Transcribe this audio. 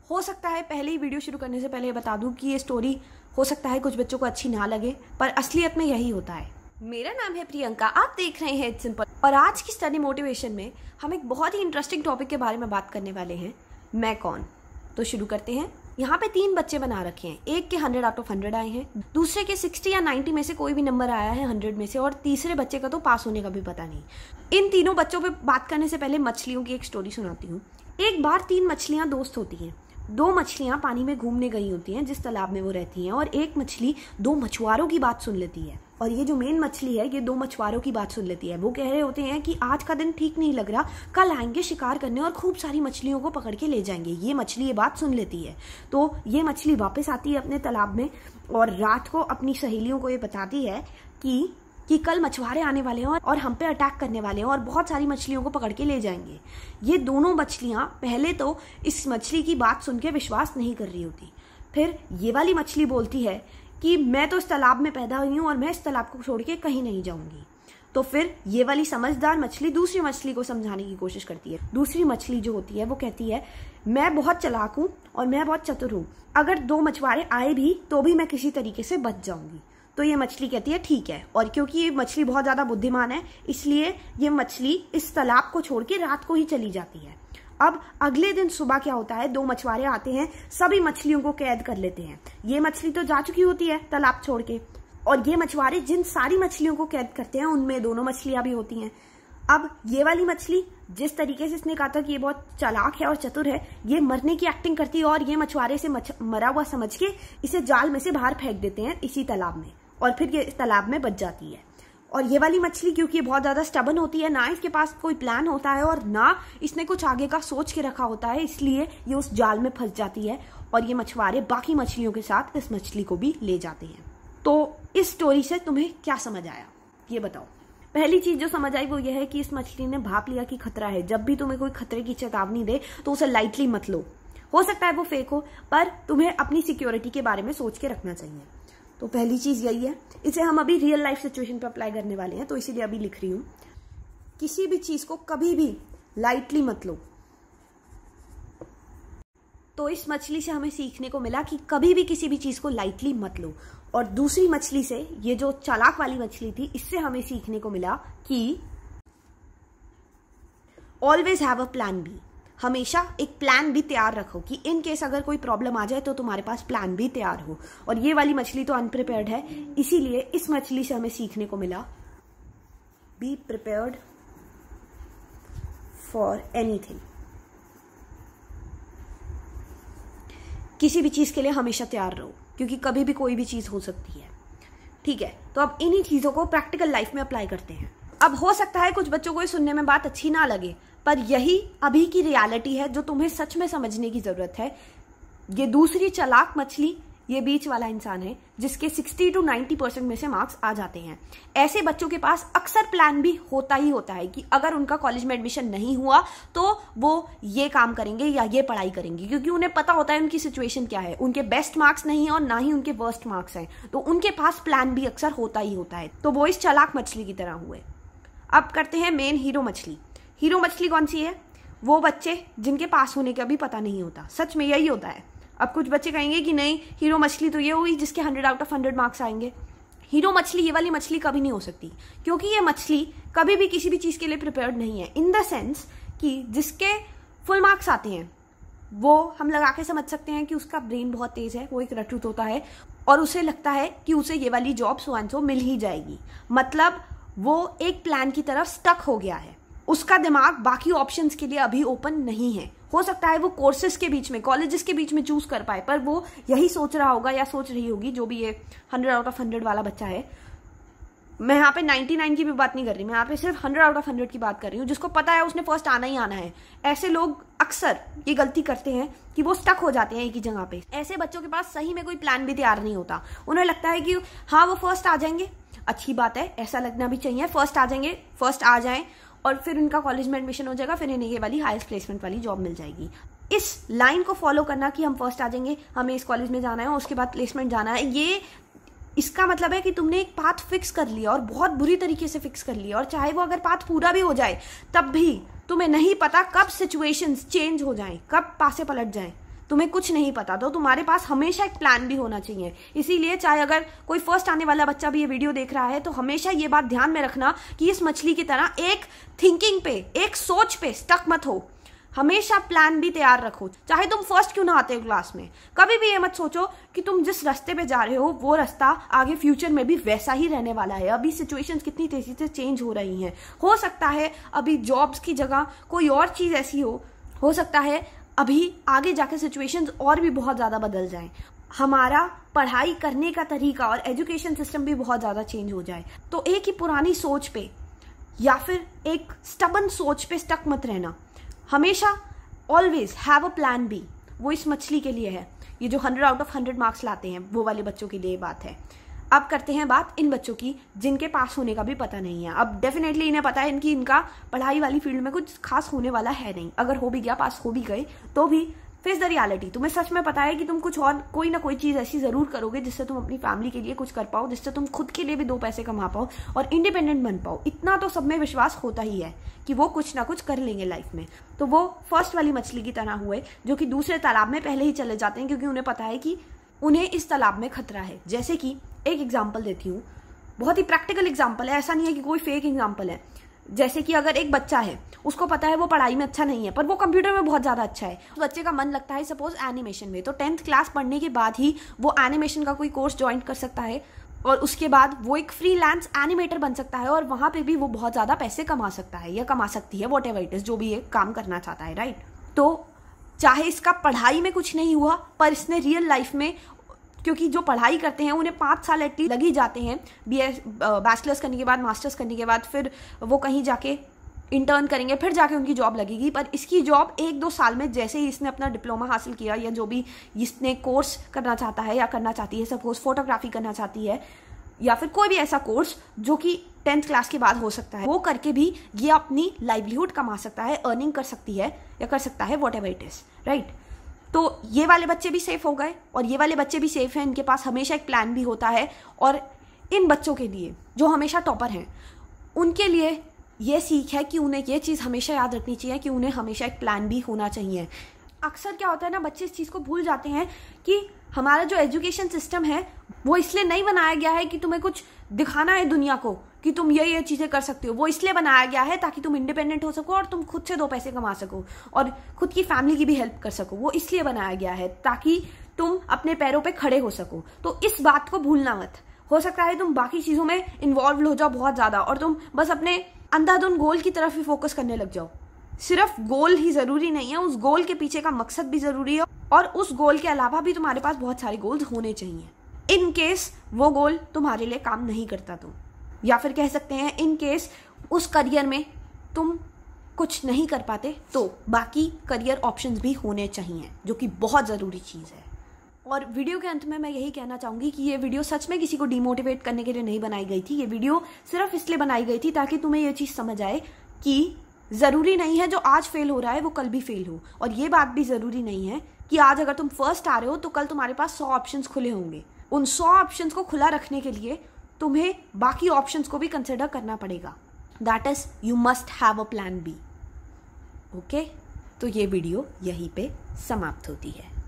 हो सकता है पहले ही वीडियो शुरू करने से पहले बता दूं कि ये स्टोरी हो सकता है कुछ बच्चों को अच्छी ना लगे, पर असलियत में यही होता है। मेरा नाम है प्रियंका, आप देख रहे हैं इट्स सिंपल, और आज की स्टडी मोटिवेशन में हम एक बहुत ही इंटरेस्टिंग टॉपिक के बारे में बात करने वाले हैं, मैं कौन। तो शुरू करते हैं। यहाँ पे 3 बच्चे बना रखे हैं, एक के 100 आउट ऑफ 100 आए हैं, दूसरे के 60 या 90 में से कोई भी नंबर आया है 100 में से, और तीसरे बच्चे का तो पास होने का भी पता नहीं। इन तीनों बच्चों पे बात करने से पहले मछलियों की एक स्टोरी सुनाती हूँ। एक बार 3 मछलियाँ दोस्त होती हैं। 2 मछलियाँ पानी में घूमने गई होती हैं जिस तालाब में वो रहती हैं, और एक मछली 2 मछुआरों की बात सुन लेती है। और ये जो मेन मछली है ये 2 मछुआरों की बात सुन लेती है। वो कह रहे होते हैं कि आज का दिन ठीक नहीं लग रहा, कल आएंगे शिकार करने और खूब सारी मछलियों को पकड़ के ले जाएंगे। ये मछली ये बात सुन लेती है, तो ये मछली वापस आती है अपने तालाब में और रात को अपनी सहेलियों को ये बताती है कि कल मछुआरे आने वाले हैं और हम पे अटैक करने वाले हैं और बहुत सारी मछलियों को पकड़ के ले जाएंगे। ये दोनों मछलियां पहले तो इस मछली की बात सुन के विश्वास नहीं कर रही होती। फिर ये वाली मछली बोलती है कि मैं तो इस तालाब में पैदा हुई हूं और मैं इस तालाब को छोड़ के कहीं नहीं जाऊंगी। तो फिर ये वाली समझदार मछली दूसरी मछली को समझाने की कोशिश करती है। दूसरी मछली जो होती है वो कहती है मैं बहुत चालाक हूं और मैं बहुत चतुर हूं, अगर 2 मछुआरे आए भी तो भी मैं किसी तरीके से बच जाऊंगी। तो ये मछली कहती है ठीक है, और क्योंकि ये मछली बहुत ज्यादा बुद्धिमान है इसलिए ये मछली इस तालाब को छोड़ के रात को ही चली जाती है। अब अगले दिन सुबह क्या होता है, 2 मछुआरे आते हैं, सभी मछलियों को कैद कर लेते हैं। ये मछली तो जा चुकी होती है तालाब छोड़ के, और ये मछुआरे जिन सारी मछलियों को कैद करते हैं उनमें दोनों मछलियां भी होती हैं। अब ये वाली मछली जिस तरीके से इसने कहा था कि ये बहुत चालाक है और चतुर है, ये मरने की एक्टिंग करती है और ये मछुआरे से मरा हुआ समझ के इसे जाल में से बाहर फेंक देते हैं इसी तालाब में, और फिर ये इस तालाब में बच जाती है। और ये वाली मछली क्योंकि बहुत ज्यादा स्टबन होती है, ना इसके पास कोई प्लान होता है और ना इसने कुछ आगे का सोच के रखा होता है, इसलिए ये उस जाल में फंस जाती है और ये मछुआरे बाकी मछलियों के साथ इस मछली को भी ले जाते हैं। तो इस स्टोरी से तुम्हें क्या समझ आया ये बताओ। पहली चीज जो समझ आई वो ये है कि इस मछली ने भाप लिया कि खतरा है। जब भी तुम्हें कोई खतरे की चेतावनी दे तो उसे लाइटली मत लो। हो सकता है वो फेक हो, पर तुम्हें अपनी सिक्योरिटी के बारे में सोच के रखना चाहिए। तो पहली चीज यही है। इसे हम अभी रियल लाइफ सिचुएशन पे अप्लाई करने वाले हैं, तो इसीलिए अभी लिख रही हूं, किसी भी चीज को कभी भी लाइटली मत लो। तो इस मछली से हमें सीखने को मिला कि कभी भी किसी भी चीज को लाइटली मत लो। और दूसरी मछली से, ये जो चालाक वाली मछली थी, इससे हमें सीखने को मिला कि always have a plan B. हमेशा एक प्लान भी तैयार रखो कि इन केस अगर कोई प्रॉब्लम आ जाए तो तुम्हारे पास प्लान भी तैयार हो। और ये वाली मछली तो अनप्रिपेयर्ड है, इसीलिए इस मछली से हमें सीखने को मिला बी प्रिपेयर्ड फॉर एनीथिंग। किसी भी चीज के लिए हमेशा तैयार रहो, क्योंकि कभी भी कोई भी चीज हो सकती है। ठीक है, तो अब इन्हीं चीजों को प्रैक्टिकल लाइफ में अप्लाई करते हैं। अब हो सकता है कुछ बच्चों को ये सुनने में बात अच्छी ना लगे, पर यही अभी की रियलिटी है जो तुम्हें सच में समझने की जरूरत है। ये दूसरी चालाक मछली ये बीच वाला इंसान है जिसके 60 to 90% में से मार्क्स आ जाते हैं। ऐसे बच्चों के पास अक्सर प्लान भी होता ही होता है कि अगर उनका कॉलेज में एडमिशन नहीं हुआ तो वो ये काम करेंगे या ये पढ़ाई करेंगे, क्योंकि उन्हें पता होता है उनकी सिचुएशन क्या है। उनके बेस्ट मार्क्स नहीं है और ना ही उनके वर्स्ट मार्क्स हैं, तो उनके पास प्लान भी अक्सर होता ही होता है। तो वो इस चालाक मछली की तरह हुए। अब करते हैं मेन हीरो मछली। हीरो मछली कौन सी है? वो बच्चे जिनके पास होने का भी पता नहीं होता। सच में यही होता है। अब कुछ बच्चे कहेंगे कि नहीं, हीरो मछली तो ये हुई जिसके 100 आउट ऑफ 100 मार्क्स आएंगे। हीरो मछली ये वाली मछली कभी नहीं हो सकती, क्योंकि ये मछली कभी भी किसी भी चीज के लिए प्रिपेयर्ड नहीं है। इन द सेंस कि जिसके फुल मार्क्स आते हैं वो हम लगा के समझ सकते हैं कि उसका ब्रेन बहुत तेज है, वो एक रटूत होता है और उसे लगता है कि उसे ये वाली जॉब सो एंड सो मिल ही जाएगी। मतलब वो एक प्लान की तरफ स्टक हो गया है। उसका दिमाग बाकी ऑप्शंस के लिए अभी ओपन नहीं है। हो सकता है वो कोर्सेज के बीच में, कॉलेजेस के बीच में चूज कर पाए, पर वो यही सोच रहा होगा या सोच रही होगी, जो भी ये 100 आउट ऑफ 100 वाला बच्चा है। मैं यहाँ पे 99 की भी बात नहीं कर रही, मैं यहाँ पे सिर्फ 100 आउट ऑफ 100 की बात कर रही हूँ, जिसको पता है उसने फर्स्ट आना ही आना है। ऐसे लोग अक्सर ये गलती करते हैं कि वो स्टक हो जाते हैं एक ही जगह पे। ऐसे बच्चों के पास सही में कोई प्लान भी तैयार नहीं होता। उन्हें लगता है कि हाँ वो फर्स्ट आ जाएंगे, अच्छी बात है, ऐसा लगना भी चाहिए, फर्स्ट आ जाएंगे, फर्स्ट आ जाएं और फिर उनका कॉलेज में एडमिशन हो जाएगा, फिर इन्हें ये वाली हाईएस्ट प्लेसमेंट वाली जॉब मिल जाएगी। इस लाइन को फॉलो करना कि हम फर्स्ट आ जाएंगे, हमें इस कॉलेज में जाना है और उसके बाद प्लेसमेंट जाना है, ये इसका मतलब है कि तुमने एक पाथ फिक्स कर लिया और बहुत बुरी तरीके से फिक्स कर लिया, और चाहे वो अगर पाथ पूरा भी हो जाए तब भी तुम्हें नहीं पता कब सिचुएशंस चेंज हो जाएं, कब पासे पलट जाएं। तुम्हें कुछ नहीं पता तो तुम्हारे पास हमेशा एक प्लान भी होना चाहिए। इसीलिए चाहे अगर कोई फर्स्ट आने वाला बच्चा भी ये वीडियो देख रहा है तो हमेशा ये बात ध्यान में रखना कि इस मछली की तरह एक थिंकिंग पे, एक सोच पे स्टक मत हो। हमेशा प्लान भी तैयार रखो, चाहे तुम फर्स्ट क्यों ना आते हो क्लास में। कभी भी ये मत सोचो कि तुम जिस रास्ते पे जा रहे हो वो रास्ता आगे फ्यूचर में भी वैसा ही रहने वाला है। अभी सिचुएशंस कितनी तेजी से चेंज हो रही हैं। हो सकता है अभी जॉब्स की जगह कोई और चीज ऐसी हो सकता है अभी आगे जाके सिचुएशंस और भी बहुत ज्यादा बदल जाएं। हमारा पढ़ाई करने का तरीका और एजुकेशन सिस्टम भी बहुत ज्यादा चेंज हो जाए। तो एक ही पुरानी सोच पे या फिर एक स्टबन सोच पे स्टक मत रहना। हमेशा always have a plan B. वो इस मछली के लिए है। ये जो 100 आउट ऑफ 100 मार्क्स लाते हैं वो वाले बच्चों के लिए बात है। अब करते हैं बात इन बच्चों की जिनके पास होने का भी पता नहीं है। अब डेफिनेटली इन्हें पता है इनका पढ़ाई वाली फील्ड में कुछ खास होने वाला है नहीं। अगर हो भी गया, पास हो भी गए, तो भी फेस द रियलिटी। तुम्हें सच में पता है कि तुम कुछ और कोई ना कोई चीज ऐसी जरूर करोगे जिससे तुम अपनी फैमिली के लिए कुछ कर पाओ, जिससे तुम खुद के लिए भी 2 पैसे कमा पाओ और इंडिपेंडेंट बन पाओ। इतना तो सब में विश्वास होता ही है कि वो कुछ ना कुछ कर लेंगे लाइफ में। तो वो फर्स्ट वाली मछली की तरह हुए जो कि दूसरे तालाब में पहले ही चले जाते हैं क्योंकि उन्हें पता है कि उन्हें इस तालाब में खतरा है। जैसे कि एक एग्जाम्पल देती हूँ, बहुत ही प्रैक्टिकल एग्जाम्पल है, ऐसा नहीं है कि कोई फेक एग्जाम्पल है। जैसे कि अगर एक बच्चा है, उसको पता है वो पढ़ाई में अच्छा नहीं है पर वो कंप्यूटर में बहुत ज्यादा अच्छा है। उस बच्चे का मन लगता है सपोज एनिमेशन में, तो 10th क्लास पढ़ने के बाद ही वो एनिमेशन का कोई कोर्स ज्वाइन कर सकता है और उसके बाद वो एक फ्रीलांस एनिमेटर बन सकता है और वहां पे भी वो बहुत ज्यादा पैसे कमा सकता है या कमा सकती है, व्हाटएवर इट इज, जो भी ये काम करना चाहता है, राइट। तो चाहे इसका पढ़ाई में कुछ नहीं हुआ पर इसने रियल लाइफ में, क्योंकि जो पढ़ाई करते हैं उन्हें 5 साल एटलीस्ट लग ही जाते हैं, बैचलर्स करने के बाद, मास्टर्स करने के बाद, फिर वो कहीं जाके इंटर्न करेंगे, फिर जाके उनकी जॉब लगेगी। पर इसकी जॉब 1-2 साल में, जैसे ही इसने अपना डिप्लोमा हासिल किया या जो भी इसने कोर्स करना चाहता है या करना चाहती है, सपोज फोटोग्राफी करना चाहती है या फिर कोई भी ऐसा कोर्स जो कि 10th क्लास के बाद हो सकता है, वो करके भी ये अपनी लाइवलीहुड कमा सकता है, अर्निंग कर सकती है या कर सकता है, व्हाटएवर इट इज, राइट। तो ये वाले बच्चे भी सेफ हो गए और ये वाले बच्चे भी सेफ हैं। इनके पास हमेशा एक प्लान भी होता है। और इन बच्चों के लिए जो हमेशा टॉपर हैं, उनके लिए ये सीख है कि उन्हें ये चीज़ हमेशा याद रखनी चाहिए कि उन्हें हमेशा एक प्लान भी होना चाहिए। अक्सर क्या होता है ना, बच्चे इस चीज़ को भूल जाते हैं कि हमारा जो एजुकेशन सिस्टम है वो इसलिए नहीं बनाया गया है कि तुम्हें कुछ दिखाना है दुनिया को कि तुम ये चीज़ें कर सकते हो। वो इसलिए बनाया गया है ताकि तुम इंडिपेंडेंट हो सको और तुम खुद से 2 पैसे कमा सको और खुद की फैमिली की भी हेल्प कर सको। वो इसलिए बनाया गया है ताकि तुम अपने पैरों पे खड़े हो सको। तो इस बात को भूलना मत। हो सकता है तुम बाकी चीज़ों में इन्वॉल्व हो जाओ बहुत ज़्यादा और तुम बस अपने अंधाधुंध गोल की तरफ ही फोकस करने लग जाओ। सिर्फ गोल ही जरूरी नहीं है, उस गोल के पीछे का मकसद भी जरूरी है और उस गोल के अलावा भी तुम्हारे पास बहुत सारे गोल्स होने चाहिए। इन केस वो गोल तुम्हारे लिए काम नहीं करता तो, या फिर कह सकते हैं इन केस उस करियर में तुम कुछ नहीं कर पाते, तो बाकी करियर ऑप्शंस भी होने चाहिए, जो कि बहुत ज़रूरी चीज़ है। और वीडियो के अंत में मैं यही कहना चाहूँगी कि ये वीडियो सच में किसी को डिमोटिवेट करने के लिए नहीं बनाई गई थी। ये वीडियो सिर्फ इसलिए बनाई गई थी ताकि तुम्हें ये चीज़ समझ आए कि ज़रूरी नहीं है जो आज फेल हो रहा है वो कल भी फेल हो। और ये बात भी ज़रूरी नहीं है कि आज अगर तुम फर्स्ट आ रहे हो तो कल तुम्हारे पास 100 ऑप्शंस खुले होंगे। उन 100 ऑप्शंस को खुला रखने के लिए तुम्हें बाकी ऑप्शंस को भी कंसिडर करना पड़ेगा। That is you must have a plan B. Okay, तो ये वीडियो यहीं पे समाप्त होती है।